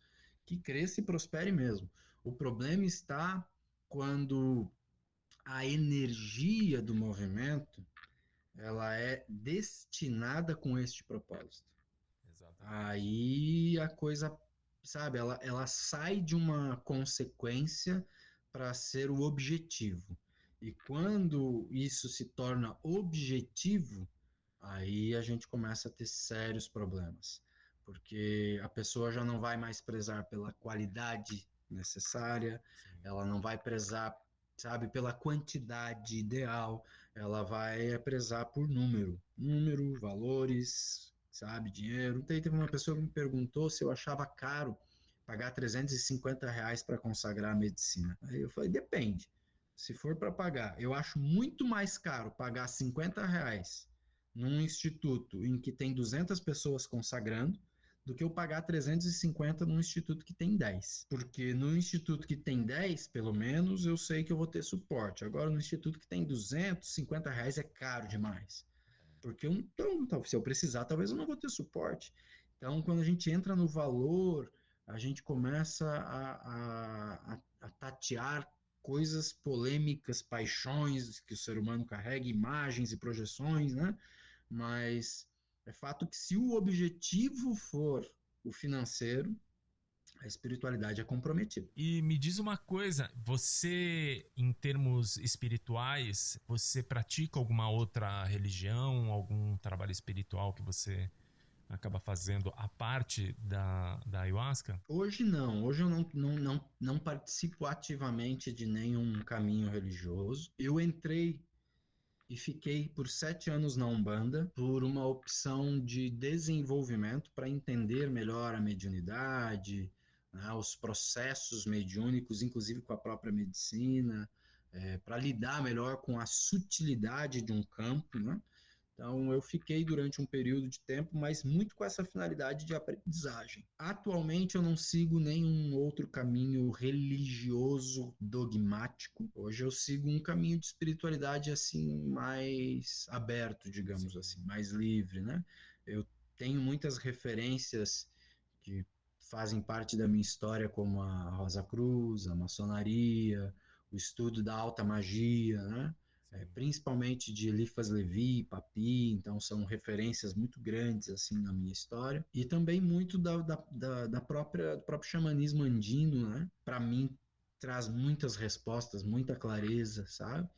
Speaker 2: que cresça e prospere mesmo. O problema está quando a energia do movimento ela é destinada com este propósito.
Speaker 1: exatamente.
Speaker 2: Aí a coisa, sabe, ela sai de uma consequência para ser o objetivo. E quando isso se torna objetivo, aí a gente começa a ter sérios problemas, porque a pessoa já não vai mais prezar pela qualidade necessária,
Speaker 1: Sim,
Speaker 2: ela não vai prezar, sabe, pela quantidade ideal, ela vai prezar por número, valores, sabe, dinheiro. Então, teve uma pessoa que me perguntou se eu achava caro pagar R$ 350 para consagrar a medicina. Aí eu falei, depende. Se for para pagar, eu acho muito mais caro pagar R$ 50 num instituto em que tem 200 pessoas consagrando do que eu pagar 350 num instituto que tem 10. Porque no instituto que tem 10, pelo menos, eu sei que eu vou ter suporte. Agora, no instituto que tem R$ 250 é caro demais. Porque então, se eu precisar, talvez eu não vou ter suporte. Então, quando a gente entra no valor, a gente começa a tatear coisas polêmicas, paixões que o ser humano carrega, imagens e projeções, né? Mas é fato que se o objetivo for o financeiro, a espiritualidade é comprometida.
Speaker 1: E me diz uma coisa, você, em termos espirituais, você pratica alguma outra religião, algum trabalho espiritual que você acaba fazendo a parte da ayahuasca?
Speaker 2: Hoje eu não participo ativamente de nenhum caminho religioso. Eu entrei e fiquei por 7 anos na Umbanda por uma opção de desenvolvimento para entender melhor a mediunidade, né, os processos mediúnicos, inclusive com a própria medicina, para lidar melhor com a sutilidade de um campo, né? Então, eu fiquei durante um período de tempo, mas muito com essa finalidade de aprendizagem. Atualmente, eu não sigo nenhum outro caminho religioso dogmático. Hoje, eu sigo um caminho de espiritualidade assim mais aberto, digamos
Speaker 1: Sim.
Speaker 2: assim, mais livre, né? Eu tenho muitas referências que fazem parte da minha história, como a Rosa Cruz, a maçonaria, o estudo da alta magia, né?
Speaker 1: Sim.
Speaker 2: Principalmente de Eliphas Levi, Papi, então são referências muito grandes assim na minha história, e também muito do próprio xamanismo andino, né? Para mim traz muitas respostas, muita clareza, sabe?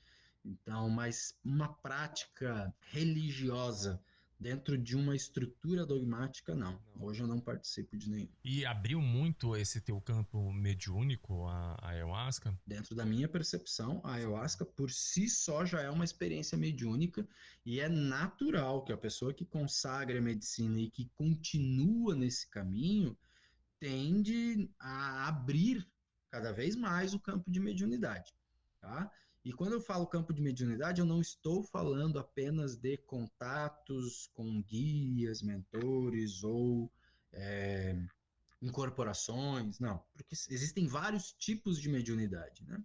Speaker 2: Então, mas uma prática religiosa dentro de uma estrutura dogmática, não.
Speaker 1: Não.
Speaker 2: Hoje eu não participo de nenhum.
Speaker 1: E abriu muito esse teu campo mediúnico, a ayahuasca?
Speaker 2: Dentro da minha percepção, a
Speaker 1: Sim.
Speaker 2: ayahuasca por si só já é uma experiência mediúnica e é natural que a pessoa que consagra a medicina e que continua nesse caminho tende a abrir cada vez mais o campo de mediunidade, tá? E quando eu falo campo de mediunidade, eu não estou falando apenas de contatos com guias, mentores ou é, incorporações, não, porque existem vários tipos de mediunidade, né?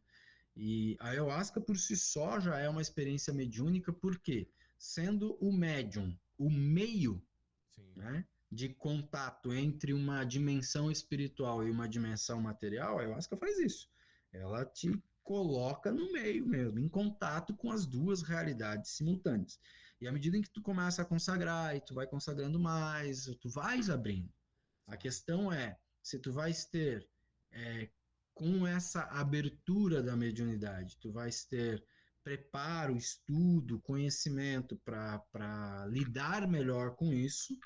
Speaker 2: E a ayahuasca por si só já é uma experiência mediúnica, porque sendo o médium o meio,
Speaker 1: Sim.
Speaker 2: né, de contato entre uma dimensão espiritual e uma dimensão material, a ayahuasca faz isso. Ela te coloca no meio mesmo, em contato com as duas realidades simultâneas. E à medida em que tu começa a consagrar e tu vai consagrando mais, tu vais abrindo. A
Speaker 1: Sim.
Speaker 2: questão é se tu vais ter é, com essa abertura da mediunidade, tu vais ter preparo, estudo, conhecimento para lidar melhor com isso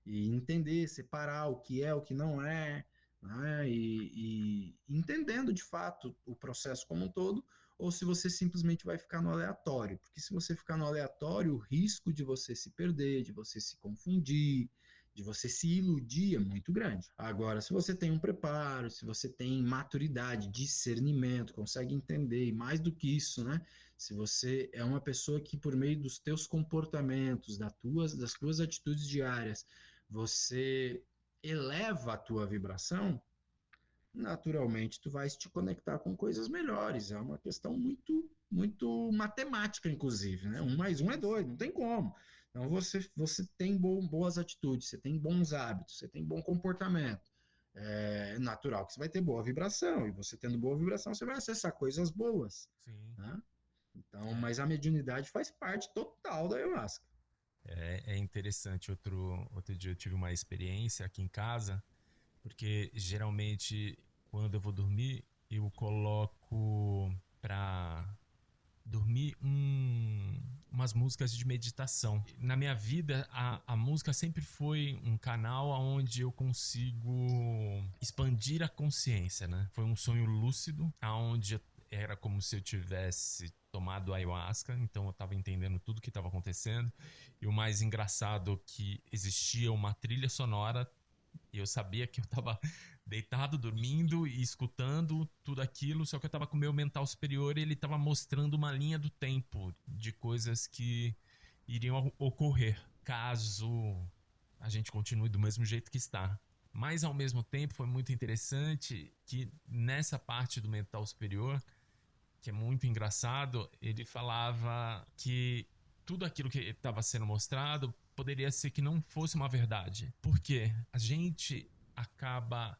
Speaker 2: e entender, separar o que é, o que não é, né? E entendendo de fato o processo como um todo, ou se você simplesmente vai ficar no aleatório. Porque se você ficar no aleatório, o risco de você se perder, de você se confundir, de você se iludir é muito grande. Agora, se você tem um preparo, se você tem maturidade, discernimento, consegue entender, e mais do que isso, né? Se você é uma pessoa que, por meio dos teus comportamentos, das tuas atitudes diárias, você eleva a tua vibração, naturalmente tu vais te conectar com coisas melhores. É uma questão muito matemática, inclusive, né? Um
Speaker 1: Sim,
Speaker 2: mais um é
Speaker 1: sim,
Speaker 2: dois,
Speaker 1: sim.
Speaker 2: não tem como. Então você tem boas atitudes, você tem bons hábitos, você tem bom comportamento. É natural que você vai ter boa vibração, e você tendo boa vibração, você vai acessar coisas boas,
Speaker 1: Sim.
Speaker 2: né? Então,
Speaker 1: É,
Speaker 2: mas a mediunidade faz parte total da ayahuasca.
Speaker 1: é interessante. Outro dia eu tive uma experiência aqui em casa, porque geralmente quando eu vou dormir, eu coloco pra dormir umas músicas de meditação. Na minha vida, a música sempre foi um canal onde eu consigo expandir a consciência, né? Foi um sonho lúcido, onde era como se eu tivesse tomado ayahuasca, então eu estava entendendo tudo que estava acontecendo. E o mais engraçado é que existia uma trilha sonora e eu sabia que eu tava deitado, dormindo e escutando tudo aquilo, só que eu tava com o meu mental superior e ele tava mostrando uma linha do tempo de coisas que iriam ocorrer caso a gente continue do mesmo jeito que está. Mas ao mesmo tempo foi muito interessante que nessa parte do mental superior, que é muito engraçado, ele falava que tudo aquilo que estava sendo mostrado poderia ser que não fosse uma verdade. Porque a gente acaba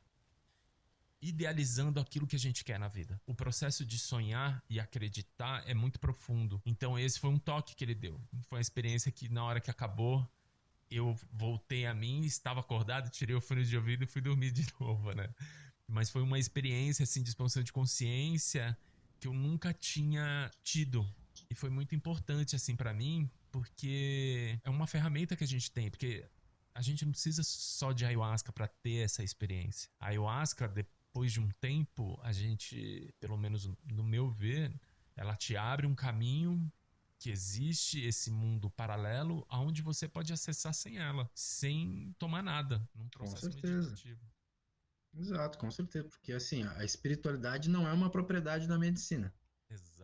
Speaker 1: idealizando aquilo que a gente quer na vida. O processo de sonhar e acreditar é muito profundo. Então esse foi um toque que ele deu. Foi uma experiência que na hora que acabou, eu voltei a mim, estava acordado, tirei o fone de ouvido e fui dormir de novo, né? Mas foi uma experiência assim de expansão de consciência que eu nunca tinha tido. E foi muito importante assim para mim, porque é uma ferramenta que a gente tem, porque a gente não precisa só de ayahuasca para ter essa experiência. A ayahuasca, depois de um tempo, a gente, pelo menos no meu ver, ela te abre um caminho que existe esse mundo paralelo aonde você pode acessar sem ela, sem tomar nada, num
Speaker 2: Com
Speaker 1: processo
Speaker 2: certeza.
Speaker 1: meditativo.
Speaker 2: Exato, com certeza. Porque assim, a espiritualidade não é uma propriedade da medicina.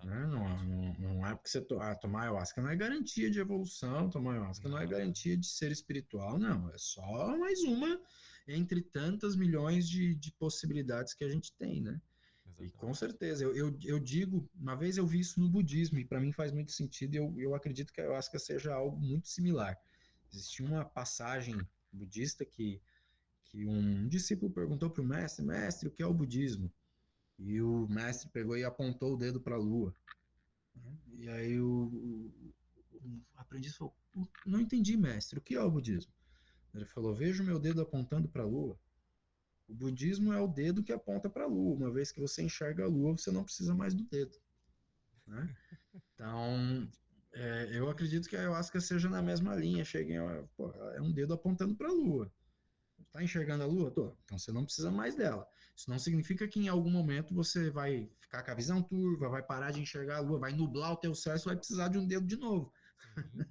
Speaker 2: Né? Não,
Speaker 1: Exatamente.
Speaker 2: não é porque você tomar ayahuasca não é garantia de evolução, tomar ayahuasca não é
Speaker 1: Nada.
Speaker 2: garantia de ser espiritual, não. É só mais uma entre tantas milhões de possibilidades que a gente tem, né? E com
Speaker 1: Exatamente.
Speaker 2: certeza, eu digo, uma vez eu vi isso no budismo, e para mim faz muito sentido, e eu acredito que a ayahuasca seja algo muito similar. Existia uma passagem budista que um discípulo perguntou para o mestre, mestre, o que é o budismo? E o mestre pegou e apontou o dedo para a lua. E aí o aprendiz falou, não entendi, mestre, o que é o budismo? Ele falou, veja o meu dedo apontando para a lua. O budismo é o dedo que aponta para a lua. Uma vez que você enxerga a lua, você não precisa mais do dedo. Né? Então, eu acredito que a ayahuasca seja na mesma linha. Cheguem, pô, é um dedo apontando para a lua. Está enxergando a lua? Tô. Então você não precisa mais dela. Isso não significa que em algum momento você vai ficar com a visão turva, vai parar de enxergar a lua, vai nublar o teu céu e você vai precisar de um dedo de novo.
Speaker 1: Sim.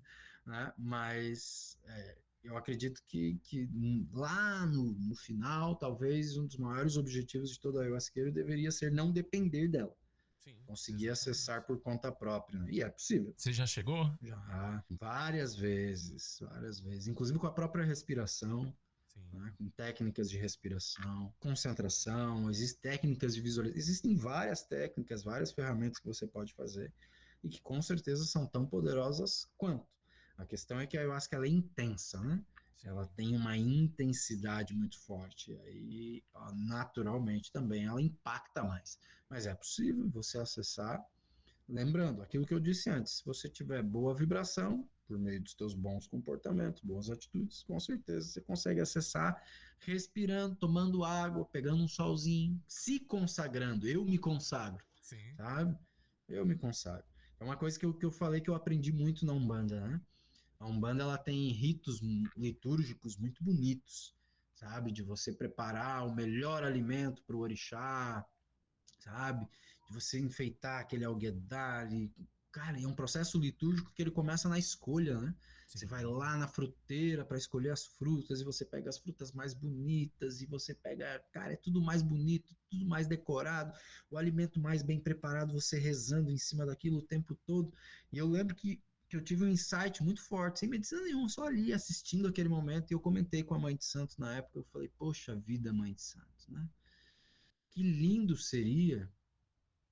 Speaker 2: Né? Mas eu acredito que lá no final, talvez um dos maiores objetivos de todo ayahuasqueiro deveria ser não depender dela,
Speaker 1: Sim,
Speaker 2: conseguir acessar
Speaker 1: exatamente.
Speaker 2: por conta própria. Né? E é possível.
Speaker 1: Você já chegou?
Speaker 2: Já, várias vezes, inclusive com a própria respiração,
Speaker 1: Sim.
Speaker 2: né, com técnicas de respiração, concentração, existem técnicas de visualização, existem várias técnicas, várias ferramentas que você pode fazer e que com certeza são tão poderosas quanto. A questão é que a ayahuasca ela é intensa, né? Ela
Speaker 1: Sim.
Speaker 2: tem uma intensidade muito forte, e aí naturalmente também ela impacta mais. Mas é possível você acessar. Lembrando, aquilo que eu disse antes, se você tiver boa vibração, por meio dos teus bons comportamentos, boas atitudes, com certeza você consegue acessar respirando, tomando água, pegando um solzinho, se consagrando. Eu me consagro,
Speaker 1: Sim.
Speaker 2: sabe? Eu me consagro. É uma coisa que eu falei que eu aprendi muito na Umbanda, né? A Umbanda ela tem ritos litúrgicos muito bonitos, sabe? De você preparar o melhor alimento para o orixá, sabe? De você enfeitar aquele alguedar. Cara, é um processo litúrgico que ele começa na escolha, né? Você vai
Speaker 1: Sim.
Speaker 2: lá na fruteira para escolher as frutas e você pega as frutas mais bonitas e você pega, cara, é tudo mais bonito, tudo mais decorado, o alimento mais bem preparado, você rezando em cima daquilo o tempo todo. E eu lembro que eu tive um insight muito forte, sem medicina nenhuma, só ali assistindo aquele momento, e eu comentei com a Mãe de Santo na época, eu falei, poxa vida, Mãe de Santo, né? Que lindo seria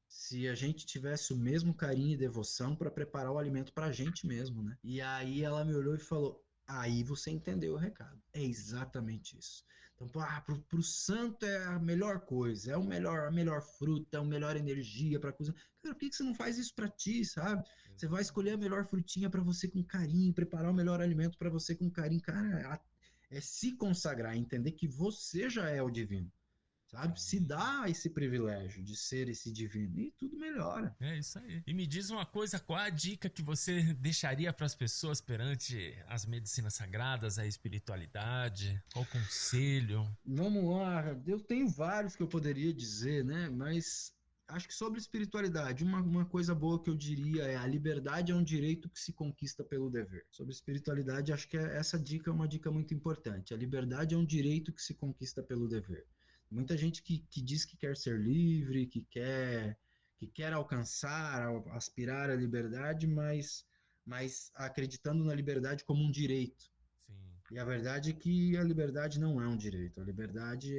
Speaker 2: se a gente tivesse o mesmo carinho e devoção para preparar o alimento para a gente mesmo, né? E aí ela me olhou e falou: aí você entendeu o recado. É exatamente isso. Então, pro santo é a melhor coisa, é a melhor fruta, é a melhor energia para cozinhar. Cara, por que você não faz isso para ti, sabe? Você vai escolher a
Speaker 1: Exatamente.
Speaker 2: melhor frutinha para você com carinho, preparar o melhor alimento para você com carinho. Cara, é se consagrar, entender que você já é o divino, sabe? Se
Speaker 1: Sim.
Speaker 2: dá esse privilégio de ser esse divino e tudo melhora.
Speaker 1: É isso aí. E me diz uma coisa, qual a dica que você deixaria para as pessoas perante as medicinas sagradas, a espiritualidade? Qual conselho?
Speaker 2: Vamos lá, eu tenho vários que eu poderia dizer, né? Mas acho que sobre espiritualidade, uma coisa boa que eu diria é a liberdade é um direito que se conquista pelo dever. Sobre espiritualidade, acho que essa dica é uma dica muito importante. A liberdade é um direito que se conquista pelo dever. Muita gente que diz que quer ser livre, que quer alcançar, aspirar à liberdade, mas acreditando na liberdade como um direito.
Speaker 1: Sim.
Speaker 2: E a verdade é que a liberdade não é um direito. A liberdade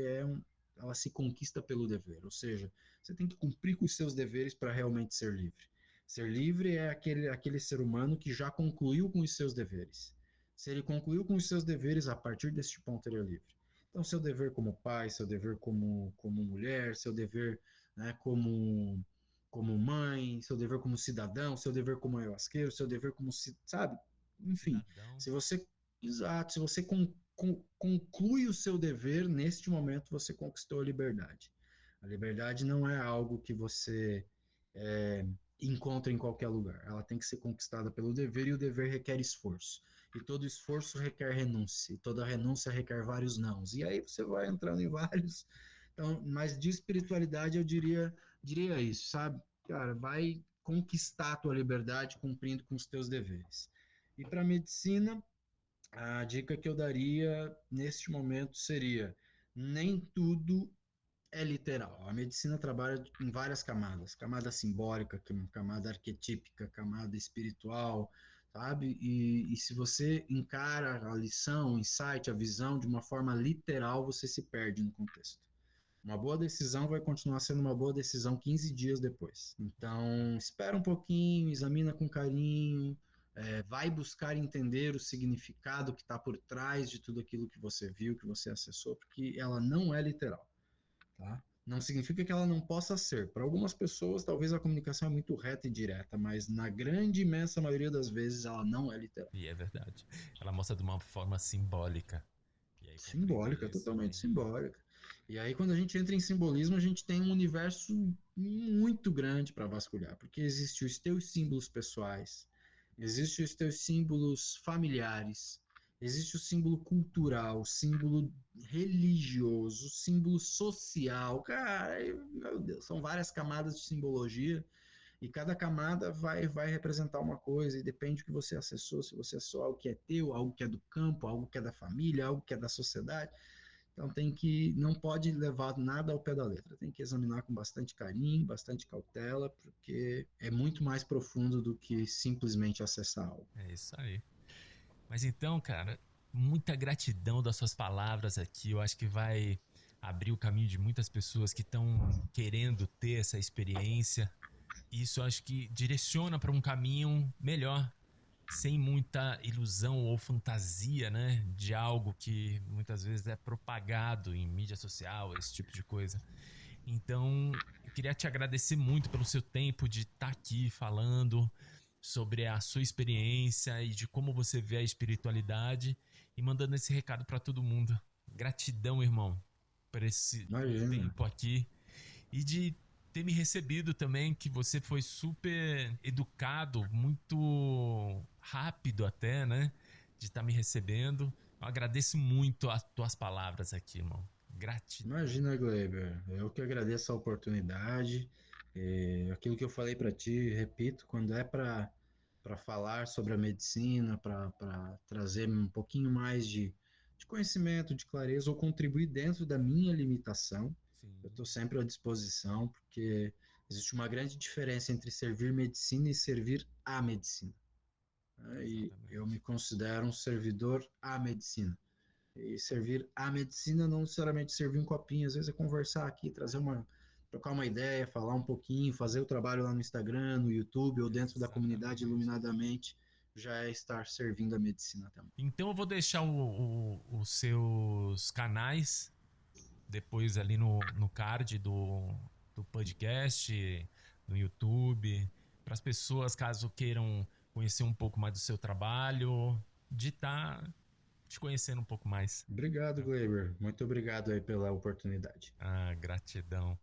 Speaker 2: ela se conquista pelo dever. Ou seja, você tem que cumprir com os seus deveres para realmente ser livre. Ser livre é aquele ser humano que já concluiu com os seus deveres. Se ele concluiu com os seus deveres, a partir deste ponto ele é livre. Então, seu dever como pai, seu dever como mulher, seu dever, né, como mãe, seu dever como cidadão, seu dever como ayahuasqueiro, seu dever como, sabe? Enfim,
Speaker 1: Cidadão.
Speaker 2: se você, exato, se você conclui o seu dever, neste momento você conquistou a liberdade. A liberdade não é algo que você é, encontra em qualquer lugar. Ela tem que ser conquistada pelo dever e o dever requer esforço. E todo esforço requer renúncia. E toda renúncia requer vários nãos. E aí você vai entrando em vários. Então, mas de espiritualidade eu diria isso, sabe? Cara, vai conquistar a tua liberdade cumprindo com os teus deveres. E para medicina, a dica que eu daria neste momento seria: nem tudo é literal. A medicina trabalha em várias camadas: camada simbólica, camada arquetípica, camada espiritual, sabe? E se você encara a lição, o insight, a visão de uma forma literal, você se perde no contexto. Uma boa decisão vai continuar sendo uma boa decisão 15 dias depois. Então, espera um pouquinho, examina com carinho, vai buscar entender o significado que está por trás de tudo aquilo que você viu, que você acessou, porque ela não é literal, tá? Não significa que ela não possa ser. Para algumas pessoas, talvez a comunicação é muito reta e direta, mas na grande imensa maioria das vezes ela não é literal.
Speaker 1: E é verdade. Ela mostra de uma forma simbólica. E aí compreender
Speaker 2: Simbólica,
Speaker 1: isso
Speaker 2: totalmente
Speaker 1: vem.
Speaker 2: simbólica. E aí, quando a gente entra em simbolismo, a gente tem um universo muito grande para vasculhar, porque existem os teus símbolos pessoais, existem os teus símbolos familiares, existe o símbolo cultural, o símbolo religioso, o símbolo social. Cara, meu Deus, são várias camadas de simbologia e cada camada vai representar uma coisa, e depende do que você acessou, se você acessou algo que é teu, algo que é do campo, algo que é da família, algo que é da sociedade. Então não pode levar nada ao pé da letra, tem que examinar com bastante carinho, bastante cautela, porque é muito mais profundo do que simplesmente acessar algo.
Speaker 1: É isso aí. Mas então, cara, muita gratidão das suas palavras aqui. Eu acho que vai abrir o caminho de muitas pessoas que estão querendo ter essa experiência. Isso eu acho que direciona para um caminho melhor, sem muita ilusão ou fantasia, né? De algo que muitas vezes é propagado em mídia social, esse tipo de coisa. Então, eu queria te agradecer muito pelo seu tempo de estar aqui falando sobre a sua experiência e de como você vê a espiritualidade e mandando esse recado para todo mundo. Gratidão, irmão, por esse teu
Speaker 2: Imagina.
Speaker 1: tempo aqui e de ter me recebido também, que você foi super educado, muito rápido até, né? De estar me recebendo. Eu agradeço muito as tuas palavras aqui, irmão. Gratidão.
Speaker 2: Imagina, Gleiber, eu que agradeço a oportunidade. Aquilo que eu falei para ti, repito, quando é para falar sobre a medicina, para trazer um pouquinho mais de conhecimento, de clareza, ou contribuir dentro da minha limitação, eu
Speaker 1: Sim,
Speaker 2: estou sempre à disposição, porque existe uma grande diferença entre servir medicina e servir a medicina, né? E eu me
Speaker 1: exatamente.
Speaker 2: considero um servidor à medicina. E servir a medicina não necessariamente servir um copinho, às vezes é conversar aqui, trocar uma ideia, falar um pouquinho, fazer o trabalho lá no Instagram, no YouTube ou dentro da comunidade
Speaker 1: Exatamente.
Speaker 2: iluminadamente, já é estar servindo a medicina também.
Speaker 1: Então eu vou deixar os seus canais depois ali no card do podcast, no YouTube, para as pessoas, caso queiram conhecer um pouco mais do seu trabalho, de estar te conhecendo um pouco mais.
Speaker 2: Obrigado, Gleiber. Muito obrigado aí pela oportunidade.
Speaker 1: Ah, gratidão.